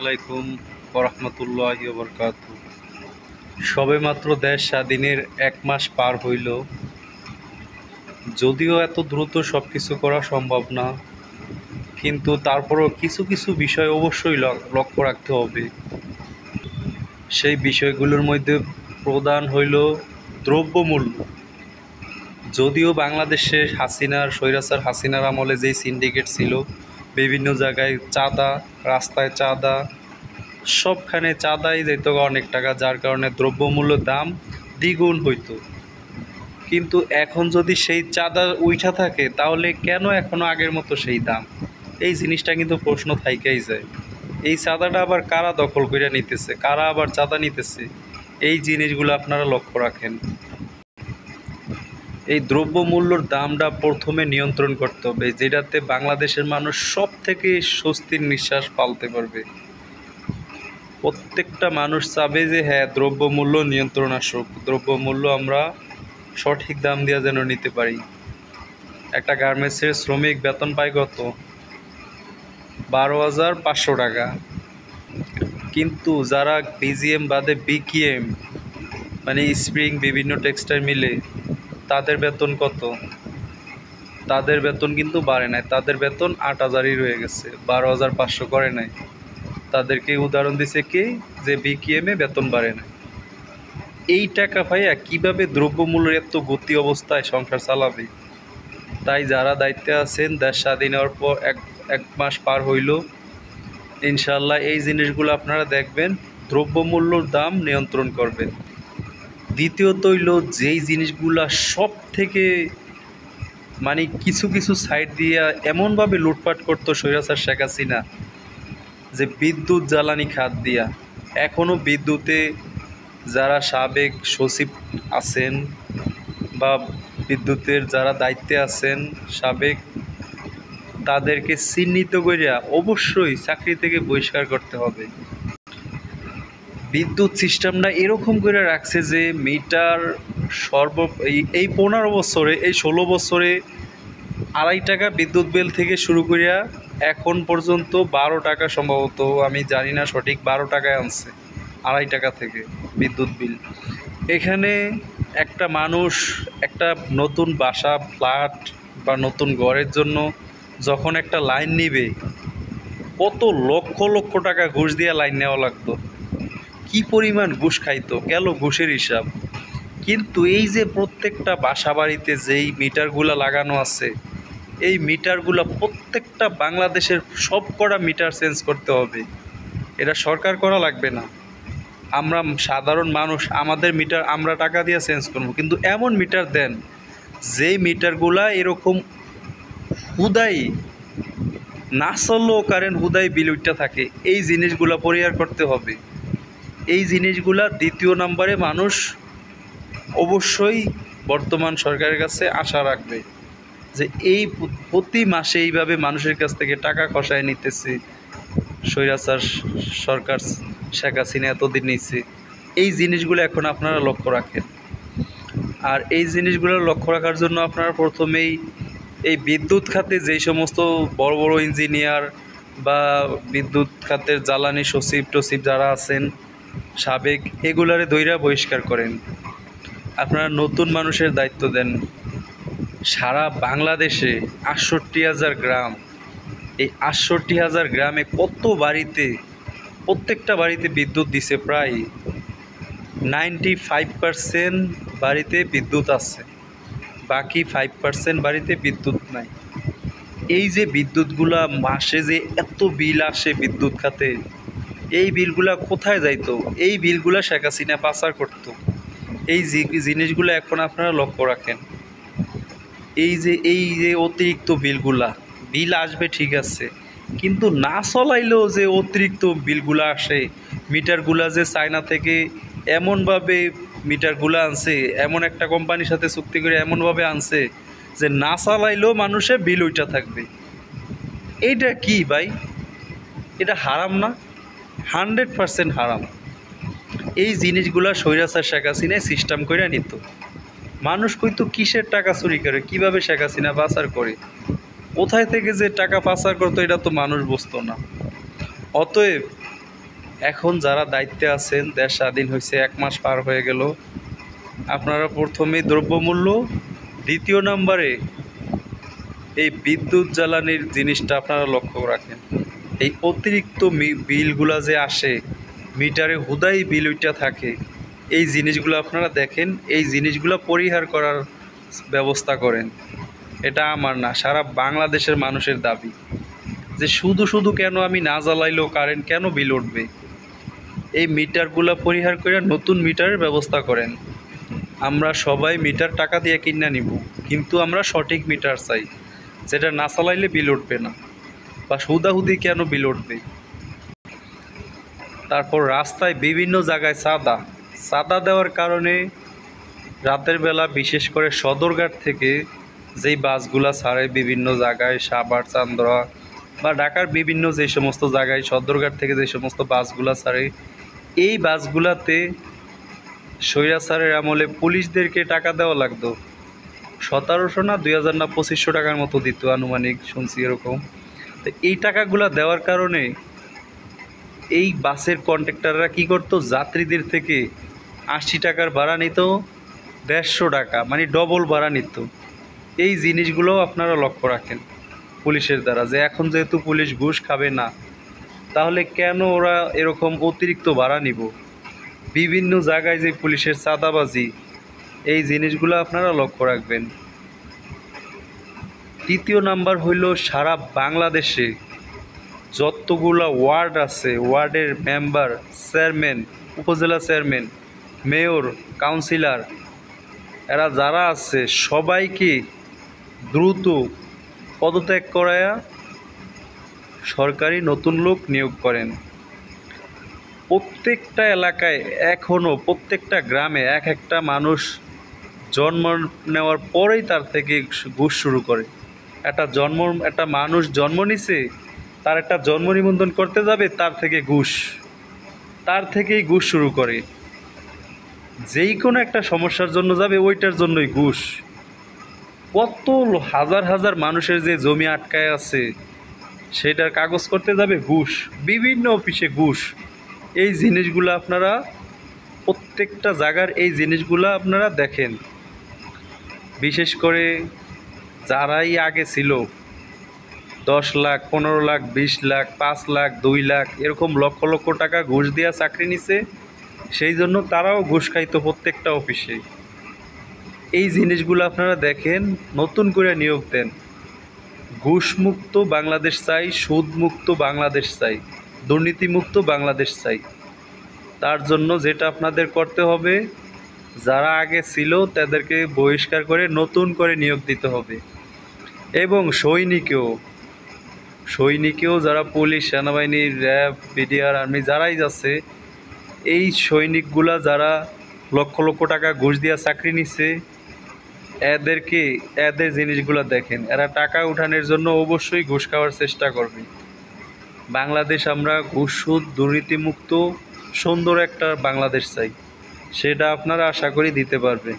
আলাইকুম ওরহমতুল্লাহি ওবরকাতু। সবেমাত্র দেশ স্বাধীনের ১ মাস পার হইল। যদিও এত দ্রুত সব কিছু করা সম্ভব না, কিন্তু তারপরও কিছু কিছু বিষয় অবশ্যই লক্ষ্য রাখতে হবে। সেই বিষয়গুলোর মধ্যে প্রধান হইল দ্রব্যমূল্য। যদিও বাংলাদেশে স্বৈরাচার হাসিনার আমলে যেই সিন্ডিকেট ছিল, বিভিন্ন জায়গায় চাঁদা, রাস্তায় চাঁদা, সবখানে চাঁদাই যেত অনেক টাকা, যার কারণে দ্রব্যমূল্যের দাম দ্বিগুণ হইতো। কিন্তু এখন যদি সেই চাঁদা উঠা থাকে, তাহলে কেন এখনো আগের মতো সেই দাম? এই জিনিসটা কিন্তু প্রশ্ন থাইকাই যায়। এই চাঁদাটা আবার কারা দখল করে নিতেছে, কারা আবার চাঁদা নিতেছে, এই জিনিসগুলো আপনারা লক্ষ্য রাখেন। এই দ্রব্যমূল্যর দামটা প্রথমে নিয়ন্ত্রণ করতে হবে, যেটাতে বাংলাদেশের মানুষ সব থেকে স্বস্তির নিঃশ্বাস ফেলতে পারবে। প্রত্যেকটা মানুষ চাবে যে হ্যাঁ, দ্রব্যমূল্য নিয়ন্ত্রণ আসুক, দ্রব্যমূল্য আমরা সঠিক দাম দিয়ে যেন নিতে পারি। একটা গার্মেন্টসের শ্রমিক বেতন পায় কত? 12,500 টাকা। কিন্তু যারা বিজিএম বাদে বিকিএম মানে স্প্রিং বিভিন্ন টেক্সটাইল মিলে, তাদের বেতন কত? তাদের বেতন কিন্তু বাড়ে নাই, তাদের বেতন 8,000ই রয়ে গেছে, 12,500 করে নাই। তাদেরকে উদাহরণ দিছে কে? যে বিকিএমে বেতন বাড়ে না। এই টাকা পাইয়া কীভাবে দ্রব্যমূল্যের এত গতি অবস্থায় সংসার চালাবে? তাই যারা দায়িত্বে আছেন, দেশ স্বাধীন হওয়ার পর এক মাস পার হইল, ইনশাল্লাহ এই জিনিসগুলো আপনারা দেখবেন, দ্রব্যমূল্যর দাম নিয়ন্ত্রণ করবেন। দ্বিতীয়ত হইল, যেই জিনিসগুলা সব থেকে মানে কিছু কিছু সাইড দিয়া এমনভাবে লুটপাট করতো স্বৈরাচার শেখ হাসিনা, যে বিদ্যুৎ জ্বালানি খাত দিয়া। এখনও বিদ্যুতে যারা সাবেক সচিব আছেন বা বিদ্যুতের যারা দায়িত্বে আছেন সাবেক, তাদেরকে চিহ্নিত করিয়া অবশ্যই চাকরি থেকে বহিষ্কার করতে হবে। বিদ্যুৎ সিস্টেমটা এরকম করে রাখছে যে মিটার এই 15 বছরে, এই 16 বছরে 2.5 টাকা বিদ্যুৎ বিল থেকে শুরু করিয়া এখন পর্যন্ত 12 টাকা, সম্ভবত আমি জানি না সঠিক, 12 টাকায় আনছে 2.5 টাকা থেকে বিদ্যুৎ বিল। এখানে একটা মানুষ একটা নতুন বাসা, ফ্ল্যাট বা নতুন ঘরের জন্য যখন একটা লাইন নিবে, কত লক্ষ লক্ষ টাকা ঘুষ দিয়ে লাইন নেওয়া লাগতো, কি পরিমাণ ঘুষ খাইতো, গেল ঘুষের হিসাব। কিন্তু এই যে প্রত্যেকটা বাসা বাড়িতে যেই মিটারগুলো লাগানো আছে, এই মিটারগুলো প্রত্যেকটা বাংলাদেশের সব কটা মিটার চেঞ্জ করতে হবে। এটা সরকার করা লাগবে না, আমরা সাধারণ মানুষ আমাদের মিটার আমরা টাকা দিয়ে চেঞ্জ করবো। কিন্তু এমন মিটার দেন যেই মিটারগুলা এরকম হুদাই না চললেও কারেন্ট হুদাই বিল উঠতে থাকে, এই জিনিসগুলা পরিহার করতে হবে। এই জিনিসগুলা দ্বিতীয় নম্বরে মানুষ অবশ্যই বর্তমান সরকারের কাছে আশা রাখবে, যে এই প্রতি মাসে এইভাবে মানুষের কাছ থেকে টাকা খসায় নিতেছে স্বৈরাচার সরকার শেখ হাসিনা এতদিন নিচ্ছে। এই জিনিসগুলো এখন আপনারা লক্ষ্য রাখেন। আর এই জিনিসগুলো লক্ষ্য রাখার জন্য আপনারা প্রথমেই এই বিদ্যুৎ খাতে যেই সমস্ত বড় বড় ইঞ্জিনিয়ার বা বিদ্যুৎ খাতের জ্বালানি সচিব টচিব যারা আছেন সাবেক, এগুলারে দইরা বহিষ্কার করেন। আপনারা নতুন মানুষের দায়িত্ব দেন। সারা বাংলাদেশে 68,000 গ্রাম, এই 68,000 গ্রামে কত বাড়িতে, প্রত্যেকটা বাড়িতে বিদ্যুৎ দিছে, প্রায় 95% বাড়িতে বিদ্যুৎ আছে, বাকি 5% বাড়িতে বিদ্যুৎ নাই। এই যে বিদ্যুৎগুলা মাসে যে এত বিল আসে বিদ্যুৎ খাতে, এই বিলগুলা কোথায় যাইতো? এই বিলগুলা শেখ হাসিনা পাচার করতো। এই জিনিসগুলো এখন আপনারা লক্ষ্য রাখেন। এই যে অতিরিক্ত বিল আসবে ঠিক আছে, কিন্তু না চলাইলেও যে অতিরিক্ত বিলগুলো আসে, মিটারগুলা যে চায়না থেকে এমনভাবে মিটারগুলো আনছে, এমন একটা কোম্পানির সাথে চুক্তি করে এমনভাবে আনছে যে না চালাইলেও মানুষের বিল ওইটা থাকবে। এইটা কি ভাই? এটা হারাম না? 100% হারাম। এই জিনিসগুলা স্বৈরাচার শেখ হাসিনায় সিস্টেম করে নিত। মানুষ কইতো কিসের টাকা চুরি করে, কীভাবে শেখ হাসিনা পাচার করে, কোথায় থেকে যে টাকা পাচার করতো, এটা তো মানুষ বুঝতো না। অতএব এখন যারা দায়িত্বে আছেন, দেশ স্বাধীন হয়েছে 1 মাস পার হয়ে গেল, আপনারা প্রথমে দ্রব্যমূল্য, দ্বিতীয় নম্বরে এই বিদ্যুৎ জ্বালানির জিনিসটা আপনারা লক্ষ্য রাখেন। এই অতিরিক্ত বিলগুলা যে আসে, মিটারে হুদাই বিল ওইটা থাকে, এই জিনিসগুলো আপনারা দেখেন, এই জিনিসগুলো পরিহার করার ব্যবস্থা করেন। এটা আমার না, সারা বাংলাদেশের মানুষের দাবি যে শুধু শুধু কেন আমি না জ্বালাইলেও কারেন্ট কেন বিল উঠবে। এই মিটারগুলো পরিহার করে নতুন মিটারের ব্যবস্থা করেন। আমরা সবাই মিটার টাকা দিয়ে কিনে নিব, কিন্তু আমরা সঠিক মিটার চাই, যেটা না চালাইলে বিল উঠবে না, বা হুদাহুদি কেন বিল উঠবে। তারপর রাস্তায় বিভিন্ন জায়গায় চাঁদা দেওয়ার কারণে রাতের বেলা বিশেষ করে সদরঘাট থেকে যেই বাসগুলা ছাড়ে বিভিন্ন জায়গায়, সাভার, চান্দরা বা ঢাকার বিভিন্ন যে সমস্ত জায়গায় সদরঘাট থেকে যে সমস্ত বাসগুলা ছাড়ে, এই বাসগুলাতে স্বৈরাচারের আমলে পুলিশদেরকে টাকা দেওয়া লাগতো 1700 না 2000 না 2500 টাকার মতো দিত আনুমানিক, শুনছি এরকম। তো এই টাকাগুলা দেওয়ার কারণে এই বাসের কন্ট্রাক্টররা কী করতো, যাত্রীদের থেকে 80 টাকার ভাড়া নিত 150 টাকা, মানে ডবল ভাড়া নিত। এই জিনিসগুলো আপনারা লক্ষ্য রাখেন পুলিশের দ্বারা, যে এখন যেহেতু পুলিশ ঘুষ খাবে না, তাহলে কেন ওরা এরকম অতিরিক্ত ভাড়া নিব। বিভিন্ন জায়গায় যে পুলিশের চাঁদাবাজি, এই জিনিসগুলো আপনারা লক্ষ্য রাখবেন। তৃতীয় নাম্বার হইল, সারা বাংলাদেশে যতগুলো ওয়ার্ড আছে, ওয়ার্ডের মেম্বার, চেয়ারম্যান, উপজেলা চেয়ারম্যান, মেয়র, কাউন্সিলর, এরা যারা আছে সবাইকে দ্রুত পদত্যাগ করায়া সরকারি নতুন লোক নিয়োগ করেন। প্রত্যেকটা এলাকায় এখনও প্রত্যেকটা গ্রামে একটা মানুষ জন্ম নেওয়ার পরেই তার থেকে ঘুষ শুরু করে। একটা মানুষ জন্ম নিছে, তার একটা জন্ম নিবন্ধন করতে যাবে, তার থেকেই ঘুষ শুরু করে। যেই কোনো একটা সমস্যার জন্য যাবে, ওইটার জন্যই ঘুষ। কত হাজার হাজার মানুষের যে জমি আটকায় আছে, সেটার কাগজ করতে যাবে ঘুষ, বিভিন্ন অফিসে ঘুষ। এই জিনিসগুলো আপনারা প্রত্যেকটা জায়গার এই জিনিসগুলো আপনারা দেখেন। বিশেষ করে যারাই আগে ছিল 10 লাখ, 15 লাখ, 20 লাখ, 5 লাখ, 2 লাখ এরকম লক্ষ লক্ষ টাকা ঘুষ দিয়া চাকরি নিছে, সেই জন্য তারাও ঘুষ খাইতো প্রত্যেকটা অফিসে। এই জিনিসগুলো আপনারা দেখেন, নতুন করে নিয়োগ দেন। ঘুষমুক্ত বাংলাদেশ চাই, সুদমুক্ত বাংলাদেশ চাই, দুর্নীতিমুক্ত বাংলাদেশ চাই। তার জন্য যেটা আপনাদের করতে হবে, যারা আগে ছিল তাদেরকে বহিষ্কার করে নতুন করে নিয়োগ দিতে হবে। এবং সৈনিকেও যারা পুলিশ, সেনাবাহিনী, র্যাব, বিডিআর, আর্মি যারাই যাচ্ছে, এই সৈনিকগুলা যারা লক্ষ লক্ষ টাকা ঘুষ দিয়া চাকরি নিচ্ছে, এদের জিনিসগুলো দেখেন। এরা টাকা উঠানোর জন্য অবশ্যই ঘুষ খাওয়ার চেষ্টা করবে। বাংলাদেশ আমরা ঘুষ, সুদ, দুর্নীতিমুক্ত সুন্দর একটা বাংলাদেশ চাই, সেটা আপনারা আশা করি দিতে পারবে।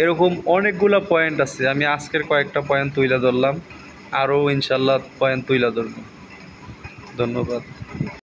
এরকম অনেকগুলো পয়েন্ট আছে, আমি আজকের কয়েকটা পয়েন্ট তুলে ধরলাম, আরও ইনশাল্লাহ পয়েন্ট তুলে ধরব। ধন্যবাদ।